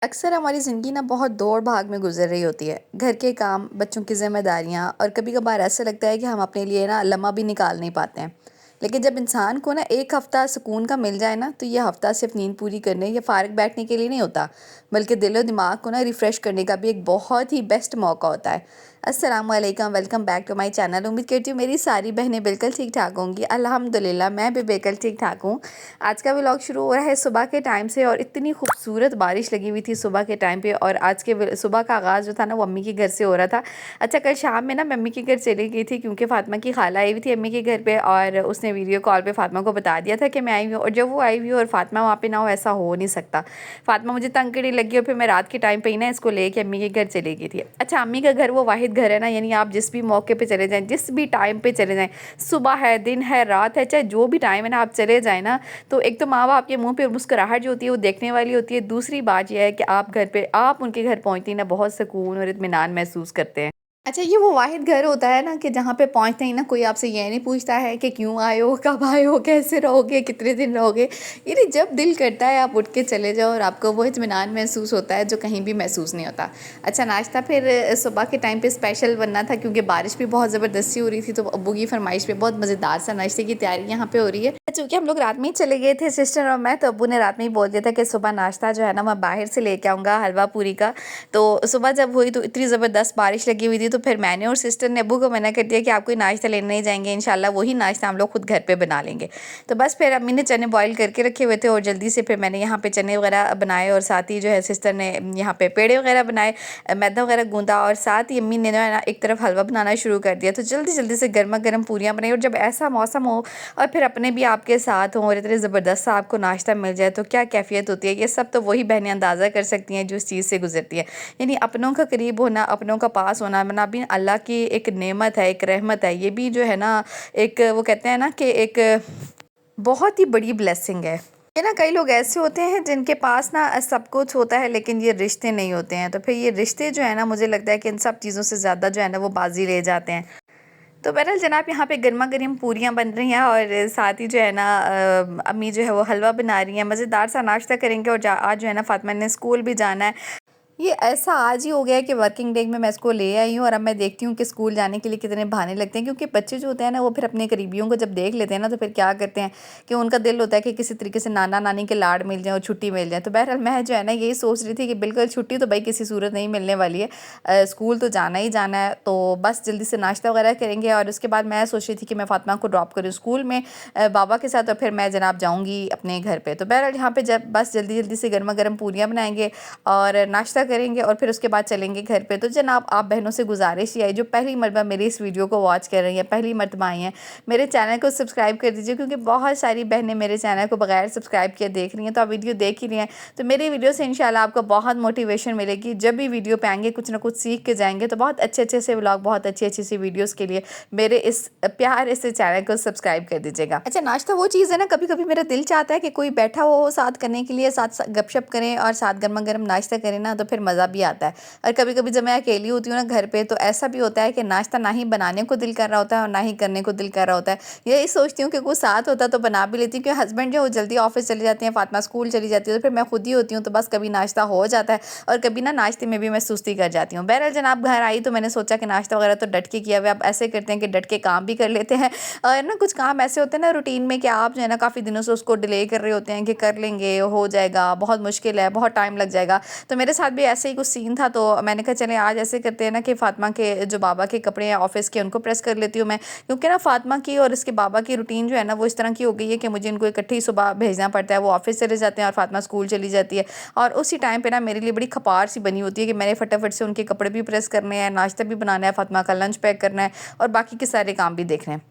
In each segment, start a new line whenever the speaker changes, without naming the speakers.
अक्सर हमारी ज़िंदगी ना बहुत दौड़ भाग में गुजर रही होती है। घर के काम, बच्चों की ज़िम्मेदारियाँ और कभी-कभार ऐसा लगता है कि हम अपने लिए ना लम्हा भी निकाल नहीं पाते हैं। लेकिन जब इंसान को ना 1 हफ़्ता सुकून का मिल जाए ना, तो ये हफ़्ता सिर्फ़ नींद पूरी करने या फ़ारिग बैठने के लिए नहीं होता, बल्कि दिल और दिमाग को ना रिफ़्रेश करने का भी एक बहुत ही बेस्ट मौका होता है। अस्सलाम वालेकुम, welcome back to my channel. उम्मीद करती हूँ मेरी सारी बहनें बिल्कुल ठीक-ठाक होंगी। अल्हम्दुलिल्लाह मैं भी बिल्कुल ठीक-ठाक हूँ। आज का व्लॉग शुरू हो रहा है सुबह के टाइम से और इतनी खूबसूरत बारिश लगी हुई थी सुबह के टाइम पे और आज के सुबह का आगाज़ जो था ना वो अम्मी के घर से हो रहा था। अच्छा, कल शाम में ना मैं अम्मी के घर चली गई थी क्योंकि फ़ातिमा की खाला आई हुई थी अम्मी के घर पे और उसने वीडियो कॉल पे फ़ातिमा को बता दिया था कि मैं आई हुई हूँ और जब वो आई हुई और फ़ातिमा वहाँ पे ना हो, ऐसा हो नहीं सकता। फ़ातिमा मुझे तंग करने लगी और फिर मैं रात के टाइम पे ही ना इसको लेके अम्मी के घर चली गई थी। अच्छा, अम्मी का घर वो वाहिद घर है ना, यानी आप जिस भी मौके पे चले जाएँ, जिस भी टाइम पे चले जाएँ, सुबह है, दिन है, रात है, चाहे जो भी टाइम है ना आप चले जाएँ ना, तो एक तो माँ-बाप के मुँह पे मुस्कुराहट जो होती है वो देखने वाली होती है। दूसरी बात ये है कि आप उनके घर पहुँचती ना बहुत सुकून और इत्मीनान महसूस करते हैं। अच्छा, ये वो वाहिद घर होता है ना कि जहाँ पे पहुँचते ही ना कोई आपसे ये नहीं पूछता है कि क्यों आए हो, कब आए हो, कैसे रहोगे, कितने दिन रहोगे। यानी जब दिल करता है आप उठ के चले जाओ और आपको वो इत्मीनान महसूस होता है जो कहीं भी महसूस नहीं होता। अच्छा, नाश्ता फिर सुबह के टाइम पे स्पेशल बनना था क्योंकि बारिश भी बहुत ज़बरदस्ती हो रही थी, तो अब्बू की फरमाइश पे बहुत मज़ेदार सा नाश्ते की तैयारी यहाँ पे हो रही है। चूँकि हम लोग रात में ही चले गए थे सिस्टर और मैं, तो अब्बू ने रात में ही बोल दिया था कि सुबह नाश्ता जो है ना मैं बाहर से लेके आऊँगा हलवा पूरी का। तो सुबह जब हुई तो इतनी ज़बरदस्त बारिश लगी हुई थी, तो फिर मैंने और सिस्टर ने अब्बू को मना कर दिया कि आप कोई नाश्ता लेने नहीं जाएँगे, इंशाल्लाह वही नाश्ता हम लोग खुद घर पे बना लेंगे। तो बस फिर अम्मी ने चने बॉयल करके रखे हुए थे और जल्दी से फिर मैंने यहाँ पे चने वगैरह बनाए और साथ ही जो है सिस्टर ने यहाँ पे पेड़े वगैरह बनाए, मैदा वगैरह गूँधा और साथ ही अम्मी ने जो है ना एक तरफ हलवा बनाना शुरू कर दिया। तो जल्दी-जल्दी से गरमा-गरम पूरियाँ बनाई और जब ऐसा मौसम हो और फिर अपने भी आपके साथ हों और इतने ज़बरदस्त सा आपको नाश्ता मिल जाए तो क्या कैफ़ियत होती है। ये सब तो वही बहनें अंदाज़ा कर सकती हैं जो इस चीज़ से गुज़रती हैं। यानी अपनों का करीब होना, अपनों का पास होना मना भी अल्लाह की एक नेमत है, एक रहमत है। ये भी जो है ना एक वो कहते हैं ना कि एक बहुत ही बड़ी ब्लेसिंग है। ये ना कई लोग ऐसे होते हैं जिनके पास ना सब कुछ होता है लेकिन ये रिश्ते नहीं होते हैं। तो फिर ये रिश्ते जो है ना मुझे लगता है कि इन सब चीज़ों से ज़्यादा जो है ना वो बाज़ी ले जाते हैं। तो बहरहाल जनाब यहाँ पे गरमा-गरम पूरियाँ बन रही हैं और साथ ही जो है ना अम्मी जो है वो हलवा बना रही हैं। मज़ेदार सा नाश्ता करेंगे और आज जो है ना फ़ातिमा ने स्कूल भी जाना है। ये ऐसा आज ही हो गया है कि वर्किंग डे में मैं इसको ले आई हूँ और अब मैं देखती हूँ कि स्कूल जाने के लिए कितने बहाने लगते हैं क्योंकि बच्चे जो होते हैं ना वो फिर अपने करीबियों को जब देख लेते हैं ना तो फिर क्या करते हैं कि उनका दिल होता है कि किसी तरीके से नाना नानी के लाड मिल जाए और छुट्टी मिल जाए। तो बहरहाल मैं जो है ना यही सोच रही थी कि बिल्कुल छुट्टी तो भाई किसी सूरत नहीं मिलने वाली है, स्कूल तो जाना ही जाना है। तो बस जल्दी से नाश्ता वगैरह करेंगे और उसके बाद मैं सोच रही थी कि मैं फ़ातिमा को ड्रॉप करूँ स्कूल में बाबा के साथ और फिर मैं जनाब जाऊँगी अपने घर पर। तो बहरहाल यहाँ पर जब बस जल्दी जल्दी से गर्मा गर्म पूरियाँ बनाएंगे और नाश्ता करेंगे और फिर उसके बाद चलेंगे घर पे। तो जनाब आप बहनों से गुजारिश ही है जो पहली मर्तबा मेरी इस वीडियो को वॉच कर रही हैं, पहली मर्तबा आई हैं, मेरे चैनल को सब्सक्राइब कर दीजिए क्योंकि बहुत सारी बहनें मेरे चैनल को बगैर सब्सक्राइब किए देख रही हैं। तो आप वीडियो देख ही रही हैं, तो मेरी वीडियो से इंशाल्लाह आपको बहुत मोटिवेशन मिलेगी। जब भी वीडियो पे आएंगे कुछ ना कुछ सीख के जाएंगे। तो बहुत अच्छे से व्लॉग, बहुत अच्छी सी वीडियोज़ के लिए मेरे इस प्यारे से चैनल को सब्सक्राइब कर दीजिएगा। अच्छा, नाश्ता वो चीज़ है ना, कभी कभी मेरा दिल चाहता है कि कोई बैठा हो साथ करने के लिए, साथ गपशप करें और साथ गर्मा गर्म नाश्ता करें ना, तो फिर मज़ा भी आता है। और कभी-कभी जब मैं अकेली होती हूँ ना घर पे, तो ऐसा भी होता है कि नाश्ता ना ही बनाने को दिल कर रहा होता है और ना ही करने को दिल कर रहा होता है। यही सोचती हूँ कि कोई साथ होता तो बना भी लेती, क्योंकि हस्बैंड जो वो जल्दी ऑफिस चले जाते हैं, फ़ातिमा स्कूल चली जाती है, तो फिर मैं खुद ही होती हूँ। तो बस कभी नाश्ता हो जाता है और कभी ना नाश्ते में भी मैं सुस्ती कर जाती हूँ। बहरहाल जनाब घर आई तो मैंने सोचा कि नाश्ता वगैरह तो डट के किया हुआ है, अब ऐसे करते हैं कि डट के काम भी कर लेते हैं। और ना कुछ काम ऐसे होते हैं ना रूटीन में कि आप जो है ना काफ़ी दिनों से उसको डिले कर रहे होते हैं कि कर लेंगे, हो जाएगा, बहुत मुश्किल है, बहुत टाइम लग जाएगा। तो मेरे साथ भी ऐसे ही कुछ सीन था, तो मैंने कहा चलें आज ऐसे करते हैं ना कि फ़ातिमा के जो बाबा के कपड़े हैं ऑफ़िस के उनको प्रेस कर लेती हूँ मैं, क्योंकि ना फ़ातिमा की और इसके बाबा की रूटीन जो है ना वो इस तरह की हो गई है कि मुझे इनको इकट्ठे ही सुबह भेजना पड़ता है। वो ऑफ़िस चले जाते हैं और फ़ातिमा स्कूल चली जाती है और उसी टाइम पे ना मेरे लिए बड़ी खपार सी बनी होती है कि मैंने फटाफट से उनके कपड़े भी प्रेस करने हैं, नाश्ता भी बनाना है, फ़ातिमा का लंच पैक करना है और बाकी के सारे काम भी देखने हैं।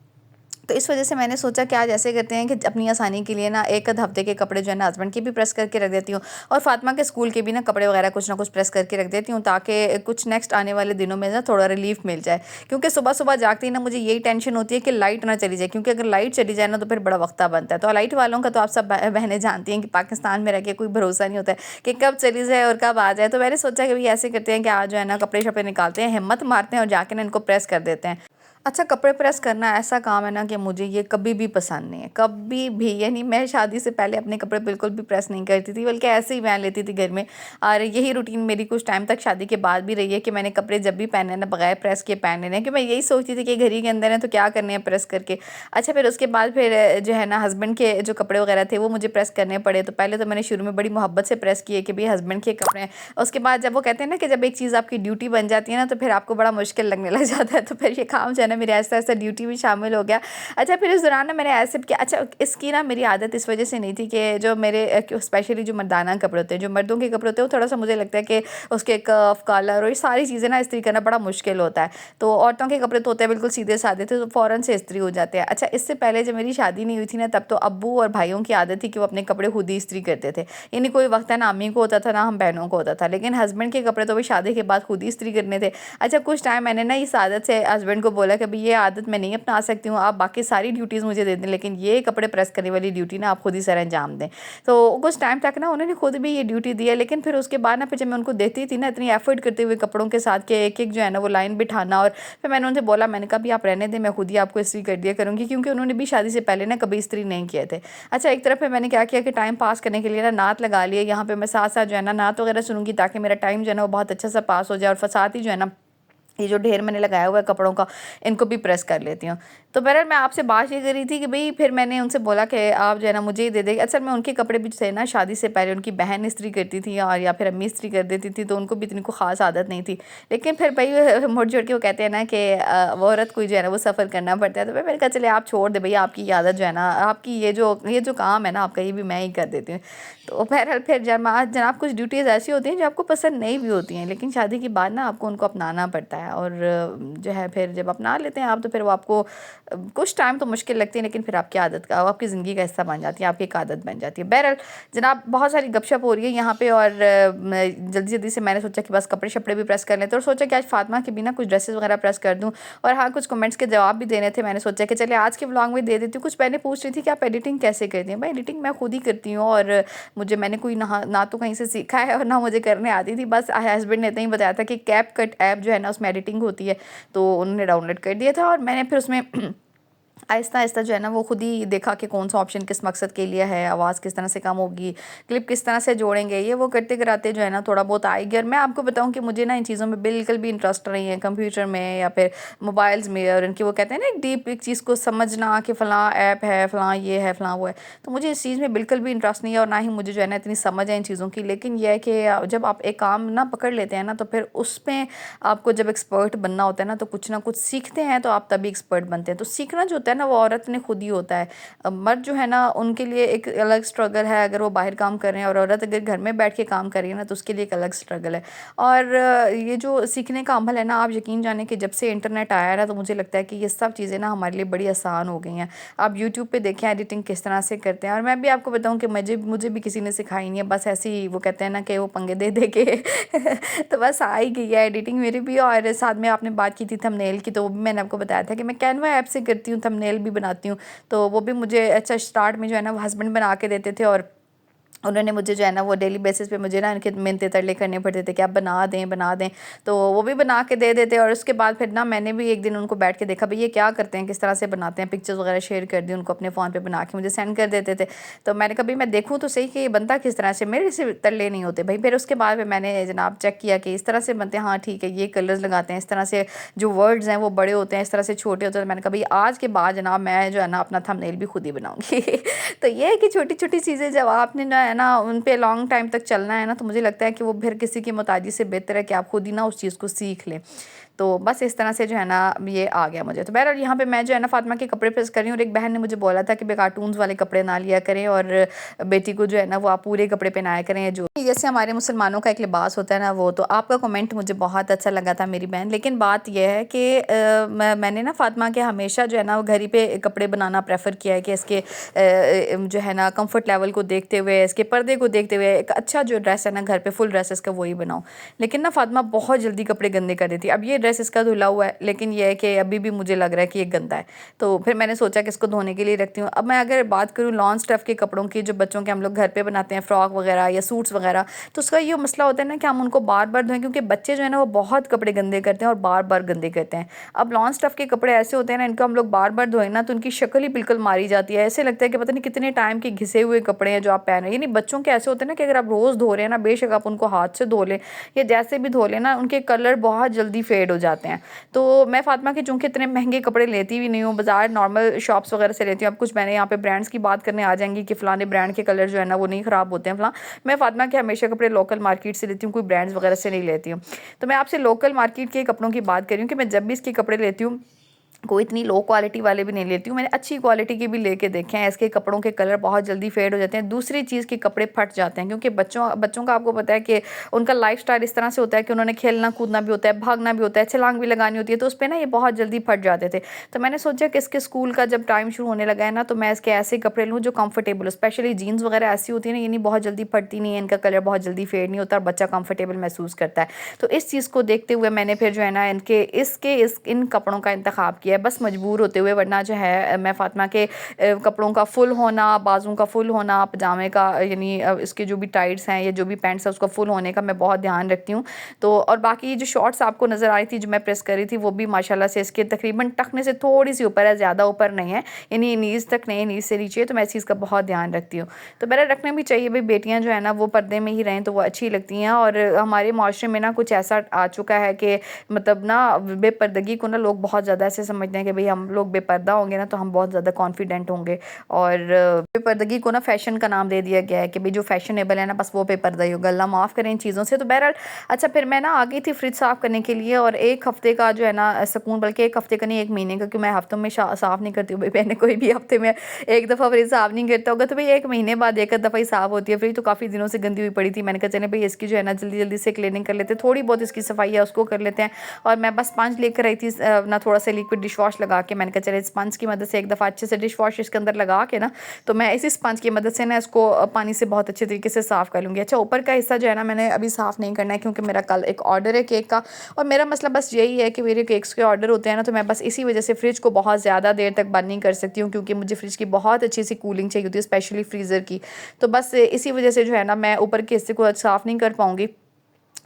तो इस वजह से मैंने सोचा कि आज ऐसे करते हैं कि अपनी आसानी के लिए ना एक आध हफ्ते के कपड़े जो है ना हस्बैंड के भी प्रेस करके रख देती हूँ और फ़ातिमा के स्कूल के भी ना कपड़े वगैरह कुछ ना कुछ प्रेस करके रख देती हूँ, ताकि कुछ नेक्स्ट आने वाले दिनों में ना थोड़ा रिलीफ मिल जाए। क्योंकि सुबह सुबह जागती ना मुझे यही टेंशन होती है कि लाइट ना चली जाए, क्योंकि अगर लाइट चली जाए ना तो फिर बड़ा वक्ता बनता है। तो लाइट वालों का तो आप सब बहनें जानती हैं कि पाकिस्तान में रह के कोई भरोसा नहीं होता है कि कब चली जाए और कब आ जाए। तो मैंने सोचा कि भाई ऐसे करते हैं कि आज जो है ना कपड़े शपड़े निकालते हैं, हिम्मत मारते हैं और जाके ना इनको प्रेस कर देते हैं। अच्छा, कपड़े प्रेस करना ऐसा काम है ना कि मुझे ये कभी भी पसंद नहीं है, कभी भी। यानी मैं शादी से पहले अपने कपड़े बिल्कुल भी प्रेस नहीं करती थी, बल्कि ऐसे ही पहन लेती थी घर में। और यही रूटीन मेरी कुछ टाइम तक शादी के बाद भी रही है कि मैंने कपड़े जब भी पहने ना बगैर प्रेस किए पहने हैं, कि मैं यही सोचती थी कि घर ही के अंदर है तो क्या करने हैं प्रेस करके। अच्छा, फिर उसके बाद फिर जो है ना हस्बैंड के जो कपड़े वगैरह थे वो मुझे प्रेस करने पड़े। तो पहले तो मैंने शुरू में बड़ी मोहब्बत से प्रेस किए कि भाई हस्बैंड के कपड़े हैं। उसके बाद जब वो कहते हैं ना कि जब एक चीज़ आपकी ड्यूटी बन जाती है ना तो फिर आपको बड़ा मुश्किल लगने लग जाता है, तो फिर ये काम जो है ना मेरे ऐसा ऐसा ड्यूटी भी शामिल हो गया। अच्छा, फिर इस दौरान ना मैंने एक्सेप्ट किया। अच्छा, इसकी ना मेरी आदत इस वजह से नहीं थी कि जो मेरे स्पेशली जो मर्दाना कपड़े होते हैं, जो मर्दों के कपड़े होते हैं, वो थोड़ा सा मुझे लगता है कि उसके कफ कलर और ये सारी चीज़ें ना इस्त्री करना बड़ा मुश्किल होता है। तो औरतों के कपड़े तो होते हैं बिल्कुल सीधे साधे थे, तो फ़ौरन से इस्त्री हो जाते हैं। अच्छा, इससे पहले जब मेरी शादी नहीं हुई थी ना तब तो अब्बू और भाइयों की आदत थी कि वो अपने कपड़े खुद ही इस्त्री करते थे। यानी कोई वक्त है ना अम्मी को होता था ना हम बहनों को होता था, लेकिन हस्बैंड के कपड़े तो भी शादी के बाद खुद ही इस्त्री करने थे। अच्छा, कुछ टाइम मैंने ना इस आदत से हस्बैंड को बोला कि भाई ये आदत मैं नहीं अपना सकती हूँ, आप बाकी सारी ड्यूटीज़ मुझे दे दें लेकिन ये कपड़े प्रेस करने वाली ड्यूटी ना आप खुद ही सर अंजाम दें। तो कुछ टाइम तक ना उन्होंने खुद भी ये ड्यूटी दी है, लेकिन फिर उसके बाद ना फिर जब मैं उनको देती थी ना इतनी एफर्ट करते हुए कपड़ों के साथ कि एक एक जो है ना वो लाइन बिठाना, और फिर मैंने उनसे बोला, मैंने कहा भी आप रहने दें, मैं खुद ही आपको इस्त्री कर दिया करूँगी, क्योंकि उन्होंने भी शादी से पहले ना कभी इस्त्री नहीं किए थे। अच्छा, एक तरफ पे मैंने क्या किया कि टाइम पास करने के लिए ना नात लगा लिए, यहाँ पे मैं साथ साथ जो है ना नात वगैरह सुनूंगी ताकि मेरा टाइम जो है ना वो बहुत अच्छा सा पास हो जाए, और साथ ही जो है ना ये जो ढेर मैंने लगाया हुआ है कपड़ों का इनको भी प्रेस कर लेती हूँ। तो बहरहाल मैं आपसे बात ये करी थी कि भाई फिर मैंने उनसे बोला कि आप जो है ना मुझे ही दे देंगे। अक्सर मैं उनके कपड़े भी थे ना शादी से पहले उनकी बहन इस्त्री करती थी और या फिर अम्मी इस्त्री कर देती थी, तो उनको भी इतनी को ख़ास आदत नहीं थी। लेकिन फिर भाई मुड़ जोड़ के वो कहते हैं ना कि वो औरत को जो है ना वो सफ़र करना पड़ता है। तो मैंने कहा चले आप छोड़ दे भैया, आपकी ये आदत जो है ना, आपकी ये जो काम है ना आपका, ये भी मैं ही कर देती हूँ। तो बहरहाल फिर जनाब कुछ ड्यूटीज़ ऐसी होती हैं जो आपको पसंद नहीं भी होती हैं, लेकिन शादी के बाद ना आपको उनको अपनाना पड़ता है, और जो है फिर जब अपना लेते हैं आप तो फिर वो आपको कुछ टाइम तो मुश्किल लगती है, लेकिन फिर आपकी आदत का आपकी ज़िंदगी का हिस्सा बन जाती है, आपकी एक आदत बन जाती है। बहरहाल जनाब बहुत सारी गपशप हो रही है यहाँ पे, और जल्दी जल्दी से मैंने सोचा कि बस कपड़े शपड़े भी प्रेस कर लेते, और सोचा कि आज फातिमा के भी ना कुछ ड्रेसेस वगैरह प्रेस कर दूँ। और हाँ, कुछ कमेंट्स के जवाब भी देने थे, मैंने सोचा कि चलिए आज के व्लॉग में दे देती हूँ। कुछ पहले पूछ रही थी कि आप एडिटिंग कैसे करती हैं। भाई एडिटिंग मैं खुद ही करती हूँ, और मैंने कोई ना तो कहीं से सीखा है और ना मुझे करने आती थी। बस हस्बैंड ने इतना ही बताया था कि कैपकट ऐप जो है ना उसमें एडिटिंग होती है, तो उन्होंने डाउनलोड कर दिया था, और मैंने फिर उसमें आहिस्ता आहिस्ता जो है ना वो खुद ही देखा कि कौन सा ऑप्शन किस मकसद के लिए है, आवाज़ किस तरह से कम होगी, क्लिप किस तरह से जोड़ेंगे, ये वो करते कराते जो है ना थोड़ा बहुत आएगी। और मैं आपको बताऊं कि मुझे ना इन चीज़ों में बिल्कुल भी इंटरेस्ट नहीं है, कंप्यूटर में या फिर मोबाइल्स में, और इनकी वो कहते हैं ना एक डीप एक चीज़ को समझना कि फ़लाँ ऐप है, फ़लाँ ये है, फ़लाँ वो है, तो मुझे इस चीज़ में बिल्कुल भी इंटरेस्ट नहीं है, और ना ही मुझे जो है ना इतनी समझ है इन चीज़ों की। लेकिन यह है कि जब आप एक काम ना पकड़ लेते हैं ना तो फिर उसमें आपको जब एक्सपर्ट बनना होता है ना तो कुछ ना कुछ सीखते हैं, तो आप तभी एक्सपर्ट बनते हैं। तो सीखना जो होता है ना वो औरत ने खुद ही होता है। मर्द जो है ना उनके लिए एक अलग स्ट्रगल है अगर वो बाहर काम कर रहे हैं, और औरत अगर घर में बैठ के काम कर रही है ना तो उसके लिए एक अलग स्ट्रगल है। और ये जो सीखने का अमल है ना, आप यकीन जाने कि जब से इंटरनेट आया है ना तो मुझे लगता है कि ये सब चीज़ें ना हमारे लिए बड़ी आसान हो गई हैं। आप यूट्यूब पे देखें एडिटिंग किस तरह से करते हैं, और मैं भी आपको बताऊं कि मुझे भी किसी ने सिखाई नहीं है, बस ऐसे ही वो कहते हैं ना कि वो पंगे दे दे के तो बस आ ही गई है एडिटिंग मेरी भी। और साथ में आपने बात की थी थंबनेल की, तो वो भी मैंने आपको बताया था कि मैं कैनवा ऐप से करती हूँ, थंबनेल भी बनाती हूँ। तो वो भी मुझे अच्छा स्टार्ट में जो है ना वो हस्बैंड बना के देते थे, और उन्होंने मुझे जो है ना वो डेली बेसिस पे मुझे ना इनके मिन्नतें तरले करने पड़ते थे कि आप बना दें, तो वो भी बना के दे देते। और उसके बाद फिर ना मैंने भी एक दिन उनको बैठ के देखा भाई ये क्या करते हैं, किस तरह से बनाते हैं, पिक्चर्स वगैरह शेयर कर दी उनको, अपने फ़ोन पे बना के मुझे सेंड कर देते थे। तो मैंने कभी मैं देखूँ तो सही कि ये बनता किस तरह से, मेरे से तरले नहीं होते भाई। फिर उसके बाद मैंने जनाब चेक किया कि इस तरह से बनते हैं, हाँ ठीक है, ये कलर्स लगाते हैं, इस तरह से जो वर्ड्स हैं वो बड़े होते हैं, इस तरह से छोटे होते हैं। तो मैंने कहा भाई आज के बाद जनाब मैं जो है ना अपना थंबनेल भी खुद ही बनाऊँगी तो ये है कि छोटी छोटी चीज़ें जब आपने ना है ना उन पे लॉन्ग टाइम तक चलना है ना, तो मुझे लगता है कि वो फिर किसी की मोहताजी से बेहतर है कि आप खुद ही ना उस चीज़ को सीख लें। तो बस इस तरह से जो है ना ये आ गया मुझे। तो बहरहाल यहाँ पे मैं जो है ना फातिमा के कपड़े प्रेस कर रही हूँ, और एक बहन ने मुझे बोला था कि कार्टून्स वाले कपड़े ना लिया करें, और बेटी को जो है ना वो आप पूरे कपड़े पहनाया करें, जो जैसे हमारे मुसलमानों का एक लिबास होता है ना वो। तो आपका कमेंट मुझे बहुत अच्छा लगा था मेरी बहन। लेकिन बात यह है कि मैंने ना फातिमा के हमेशा जो है ना वो घर ही पे कपड़े बनाना प्रेफर किया है कि इसके जो है ना कंफर्ट लेवल को देखते हुए, इसके पर्दे को देखते हुए एक अच्छा जो ड्रेस है ना घर पे फुल ड्रेस इसका वही बनाऊँ। लेकिन ना फातिमा बहुत जल्दी कपड़े गंदे कर देती है। अब ये ड्रेस इसका धुला हुआ है, लेकिन ये है कि अभी भी मुझे लग रहा है कि ये गंदा है। तो फिर मैंने सोचा कि इसको धोने के लिए रखती हूँ। अब मैं अगर बात करूँ लॉन स्टफ़ के कपड़ों की, जो बच्चों के हम लोग घर पे बनाते हैं, फ्रॉक वगैरह या सूट्स वगैरह, तो उसका ये मसला होता है ना कि हम उनको बार-बार धोएँ, क्योंकि बच्चे जो है ना वो बहुत कपड़े गंदे करते हैं और बार-बार गंदे करते हैं। अब लॉन स्टफ़ के कपड़े ऐसे होते हैं ना, इनको हम लोग बार-बार धोएँ ना तो उनकी शक्ल ही बिल्कुल मारी जाती है। ऐसे लगता है कि पता नहीं कितने टाइम के घिसे हुए कपड़े हैं जो आप पहन रहे हैं। यानी बच्चों के ऐसे होते हैं ना कि अगर आप रोज़ धो रहे हैं ना, बेशक आप उनको हाथ से धो लें या जैसे भी धो लें ना, उनके कलर बहुत जल्दी फेड हो जाते हैं। तो मैं फ़ातिमा के चूँकि इतने महँगे कपड़े लेती भी नहीं हूँ, बाज़ार नॉर्मल शॉप्स वगैरह से लेती हूँ। अब कुछ मैंने यहाँ पे ब्रांड्स की बात करने आ जाएँगी कि फ़लाने ब्रांड के कलर जो है ना वो नहीं ख़राब होते हैं, मैं फ़ातिमा के हमेशा कपड़े लोकल मार्केट से लेती हूँ, कोई ब्रांड्स वगैरह से नहीं लेती हूँ। तो मैं आपसे लोकल मार्केट के कपड़ों की बात कर रही हूँ कि मैं जब भी इसके कपड़े लेती हूँ, कोई इतनी लो क्वालिटी वाले भी नहीं लेती हूँ, मैंने अच्छी क्वालिटी के भी लेके देखे हैं। इसके कपड़ों के कलर बहुत जल्दी फेड हो जाते हैं। दूसरी चीज़ के कपड़े फट जाते हैं, क्योंकि बच्चों बच्चों का आपको पता है कि उनका लाइफ़स्टाइल इस तरह से होता है कि उन्होंने खेलना कूदना भी होता है, भागना भी होता है, छलांग भी लगानी होती है, तो उस पे ना ये बहुत जल्दी फट जाते थे। तो मैंने सोचा कि इसके स्कूल का जब टाइम शुरू होने लगा है ना, तो मैं इसके ऐसे कपड़े लूँ जो कंफर्टेबल हो। स्पेशली जीन्स वगैरह ऐसी होती है ना, ये नहीं बहुत जल्दी फटती नहीं है, इनका कलर बहुत जल्दी फेड नहीं होता और बच्चा कंफर्टेबल महसूस करता है। तो इस चीज़ को देखते हुए मैंने फिर जो है ना इन कपड़ों का इंतखाब किया है, बस मजबूर होते हुए। वरना जो है मैं फ़ातिमा के कपड़ों का फुल होना, बाजुओं का फुल होना, पजामे का यानी इसके जो भी टाइट्स हैं या जो भी पैंट्स है उसका फुल होने का मैं बहुत ध्यान रखती हूँ। तो और बाकी जो शॉर्ट्स आपको नज़र आ रही थी जो मैं प्रेस कर रही थी, वो भी माशाल्लाह से इसके तकरीबन टखने से थोड़ी सी ऊपर है, ज़्यादा ऊपर नहीं है, यानी नीज़ तक नहीं, नीज़ से नीचे है। तो मैं इस चीज़ का बहुत ध्यान रखती हूँ। तो मेरा रखना भी चाहिए भाई, बेटियाँ जो है ना वो पर्दे में ही रहें तो वो अच्छी लगती हैं। और हमारे माशरे में ना कुछ ऐसा आ चुका है कि मतलब ना बेपर्दगी को ना लोग बहुत ज़्यादा ऐसे समझते हैं कि भाई हम लोग बेपर्दा होंगे ना तो हम बहुत ज़्यादा कॉन्फिडेंट होंगे। और बेपर्दगी को ना फ़ैशन का नाम दे दिया गया है कि भाई जो फैशनेबल है ना बस वो बेपर्दा ही होगा। अल्लाह माफ़ करें इन चीज़ों से। तो बहरहाल अच्छा, फिर मैं ना आ गई थी फ्रिज साफ़ करने के लिए, और 1 हफ़्ते का जो है ना सुकून, बल्कि 1 हफ़्ते का नहीं 1 महीने का, क्योंकि मैं हफ़्तों में साफ़ नहीं करती हूँ भाई, मैंने कोई भी हफ़्ते में 1 दफ़ा फ्रिज साफ़ नहीं करता होगा, तो भाई 1 महीने बाद 1 दफ़ा ही साफ़ होती है फ्रिज। तो काफ़ी दिनों से गंदी हुई पड़ी थी, मैंने कहा चलें भाई इसकी जो है ना जल्दी-जल्दी से क्लीनिंग कर लेते हैं, थोड़ी बहुत इसकी सफाई है उसको कर लेते हैं। और मैं बस स्पंज लेकर आई थी ना, थोड़ा सा लिक्विड डिश वॉश लगा के, मैंने कहा चले स्पंज की मदद से एक दफ़ा अच्छे से डिश वॉश इसके अंदर लगा के ना, तो मैं इसी स्पंज की मदद से ना इसको पानी से बहुत अच्छे तरीके से साफ़ कर लूँगी। अच्छा, ऊपर का हिस्सा जो है ना मैंने अभी साफ़ नहीं करना है, क्योंकि मेरा कल एक ऑर्डर है केक का, और मेरा मसला बस यही है कि मेरे केक्स के ऑर्डर होते हैं ना, तो मैं बस इसी वजह से फ्रिज को बहुत ज़्यादा देर तक बंद नहीं कर सकती हूँ, क्योंकि मुझे फ्रिज की बहुत अच्छी सी कूलिंग चाहिए होती है, स्पेशली फ्रीज़र की। तो बस इसी वजह से जो है ना मैं ऊपर के हिस्से को साफ़ नहीं कर पाऊँगी।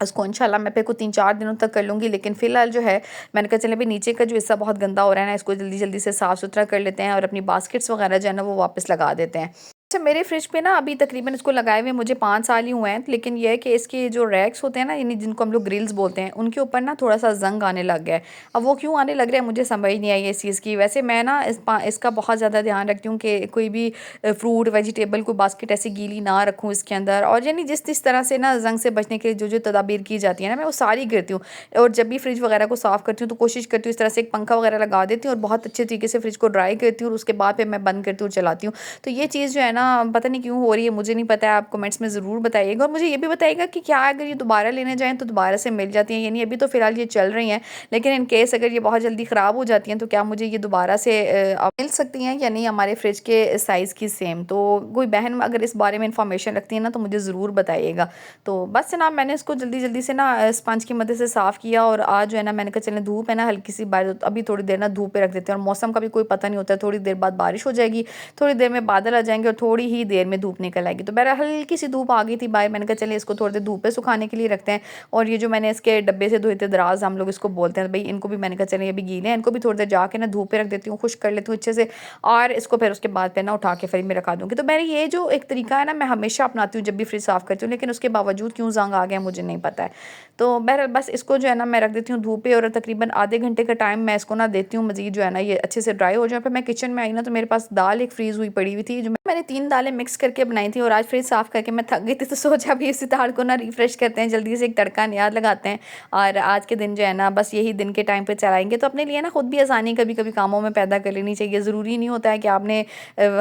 उसको इंशाल्लाह मैं फिर को 3-4 दिनों तक कर लूँगी, लेकिन फ़िलहाल जो है मैंने कहा चले भाई नीचे का जो हिस्सा बहुत गंदा हो रहा है ना, इसको जल्दी-जल्दी से साफ़-सुथरा कर लेते हैं और अपनी बास्केट्स वगैरह जो है ना वो वापस लगा देते हैं। अच्छा, मेरे फ्रिज पे ना अभी तकरीबन इसको लगाए हुए मुझे 5 साल ही हुए हैं, लेकिन ये है कि इसके जो रैक्स होते हैं ना, यानी जिनको हम लोग ग्रिल्स बोलते हैं, उनके ऊपर ना थोड़ा-सा ज़ंग आने लग गया है। अब वो क्यों आने लग रहा है मुझे समझ नहीं आई इस चीज़ की। वैसे मैं ना इसका बहुत ज़्यादा ध्यान रखती हूँ कि कोई भी फ्रूट, वेजिटेबल कोई बास्केट ऐसी गीली ना रखूँ इसके अंदर, और यानी जिस तरह से ना ज़ंग से बचने के लिए जो-जो तदाबीर की जाती है ना, मैं वो सारी करती हूँ। और जब भी फ्रिज वगैरह को साफ़ करती हूँ तो कोशिश करती हूँ इस तरह से एक पंखा वगैरह लगा देती हूँ और बहुत अच्छे तरीके से फ्रिज को ड्राई करती हूँ, और उसके बाद फिर मैं बंद करती हूँ और चलाती हूँ। तो ये चीज़ जो है ना पता नहीं क्यों हो रही है, मुझे नहीं पता है, आप कमेंट्स में ज़रूर बताइएगा। और मुझे ये भी बताइएगा कि क्या अगर ये दोबारा लेने जाएँ तो दोबारा से मिल जाती हैं? यानी अभी तो फ़िलहाल ये चल रही हैं, लेकिन इन केस अगर ये बहुत जल्दी ख़राब हो जाती हैं तो क्या मुझे ये दोबारा से मिल सकती हैं या नहीं हमारे फ्रिज के साइज़ की सेम? तो कोई बहन अगर इस बारे में इंफॉर्मेशन रखती है ना तो मुझे ज़रूर बताइएगा। तो बस जनाब, मैंने इसको जल्दी-जल्दी से ना स्पंज की मदद से साफ़ किया, और आज जो है ना मैंने कहा चलें धूप है ना हल्की-सी बाहर, तो अभी थोड़ी देर ना धूप पे रख देते हैं। और मौसम का भी कोई पता नहीं होता है, थोड़ी देर बाद बारिश हो जाएगी, थोड़ी देर में बादल आ जाएँगे और थोड़ी ही देर में धूप निकल आएगी। तो बहरहाल हल्की सी धूप आ गई थी बाहर, मैंने कहा चलिए इसको थोड़ी देर धूप पे सुखाने के लिए रखते हैं। और ये जो मैंने इसके डब्बे से धोए थे, दराज हम लोग इसको बोलते हैं, भई इनको भी मैंने कहा चलिए अभी गीले हैं, इनको भी थोड़ी देर जाके ना धूप पे रख देती हूँ, खुश्क कर लेती हूँ अच्छे से, और इसको फिर उसके बाद फिर ना उठा के फ्रिज में रखा दूँगी। तो मैंने ये जो एक तरीका है ना मैं हमेशा अपनाती हूँ जब भी फ्रिज साफ़ करती हूँ, लेकिन उसके बावजूद क्यों ज़ंग आ गया मुझे नहीं पता है। तो बहरहाल बस इसको जो है ना मैं रख देती हूँ धूप पे, और तकरीबन आधे घंटे का टाइम मैं इसको ना देती हूँ मज़ीद, जो है ना ये अच्छे से ड्राई हो जाए। फिर मैं किचन में आई ना तो मेरे पास दाल एक फ्रीज़ हुई पड़ी हुई थी, जो मैंने 3 दालें मिक्स करके बनाई थी, और आज फ्रिज साफ़ करके मैं थक गई थी, तो सोचा भी इसी दाल को ना रिफ्रेश करते हैं, जल्दी से एक तड़का नया लगाते हैं, और आज के दिन जो है ना बस यही दिन के टाइम पे चलाएँगे। तो अपने लिए ना खुद भी आसानी कभी-कभी कामों में पैदा कर लेनी चाहिए। ज़रूरी नहीं होता है कि आपने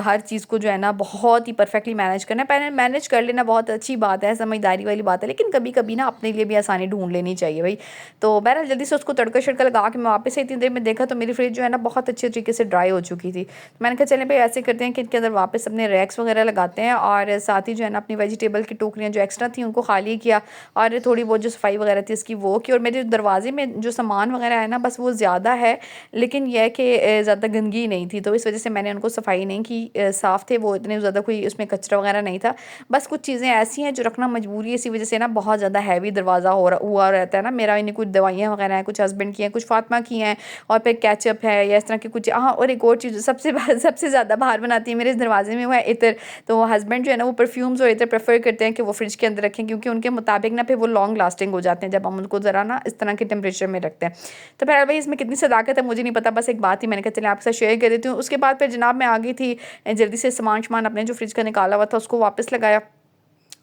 हर चीज़ को जो है ना बहुत ही परफेक्टली मैनेज करना है। पहले मैनेज कर लेना बहुत अच्छी बात है, समझदारी वाली बात है, लेकिन कभी-कभी ना अपने लिए भी आसानी ढूँढ लेनी चाहिए भई। तो बहरहाल जल्दी से उसको तड़का-शड़का लगा के मैं वापस आई, इतनी देर में देखा तो मेरी फ्रिज जो है ना बहुत अच्छे तरीके से ड्राई हो चुकी थी। मैंने कहा चलें भई ऐसे करते हैं कि इनके अंदर वापस अपने रैक रैक्स वगैरह लगाते हैं और साथ ही जो है ना अपनी वेजिटेबल की टोकरियाँ जो एक्स्ट्रा थी उनको खाली किया और थोड़ी बहुत जो सफाई वगैरह थी उसकी वो की। और मेरे दरवाजे में जो सामान वगैरह है ना बस वो ज़्यादा है, लेकिन यह है कि ज़्यादा गंदगी नहीं थी, तो इस वजह से मैंने उनको सफाई नहीं की। साफ़ थे वो, इतने ज़्यादा कोई उसमें कचरा वगैरह नहीं था। बस कुछ चीज़ें ऐसी हैं जो रखना मजबूरी है, इसी वजह से ना बहुत ज़्यादा हैवी दरवाज़ा हुआ रहता है ना मेरा। इन्हें कुछ दवाइयाँ वगैरह हैं, कुछ हस्बैंड की हैं, कुछ फातिमा की हैं और फिर केचप है या इस तरह की कुछ। हाँ, और एक और चीज़ सबसे ज़्यादा बाहर बनाती है मेरे इस दरवाजे में, वो है इत्र। तो हस्बैंड जो है ना वो परफ्यूम्स और इत्र प्रेफर करते हैं कि वो फ्रिज के अंदर रखें, क्योंकि उनके मुताबिक ना फिर वो लॉन्ग लास्टिंग हो जाते हैं जब हम उनको ज़रा ना इस तरह के टेम्परेचर में रखते हैं। तो फिर भाई इसमें कितनी सदाकत है मुझे नहीं पता, बस एक बात ही मैंने कहा चलिए आपके साथ शेयर कर देती हूँ। उसके बाद फिर जनाब मैं आ गई थी, जल्दी से सामान अपने जो फ्रिज का निकाला हुआ था उसको वापस लगाया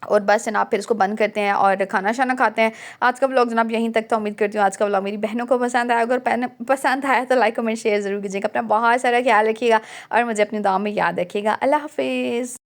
और बस जनाब फिर इसको बंद करते हैं और खाना शाना खाते हैं। आज का व्लॉग जनाब यहीं तक था। उम्मीद करती हूँ आज का व्लॉग मेरी बहनों को पसंद आया। अगर पसंद आया तो लाइक कमेंट शेयर ज़रूर कीजिएगा। अपना बहुत सारा ख्याल रखिएगा और मुझे अपनी दुआ में याद रखिएगा। अल्लाह हाफिज़।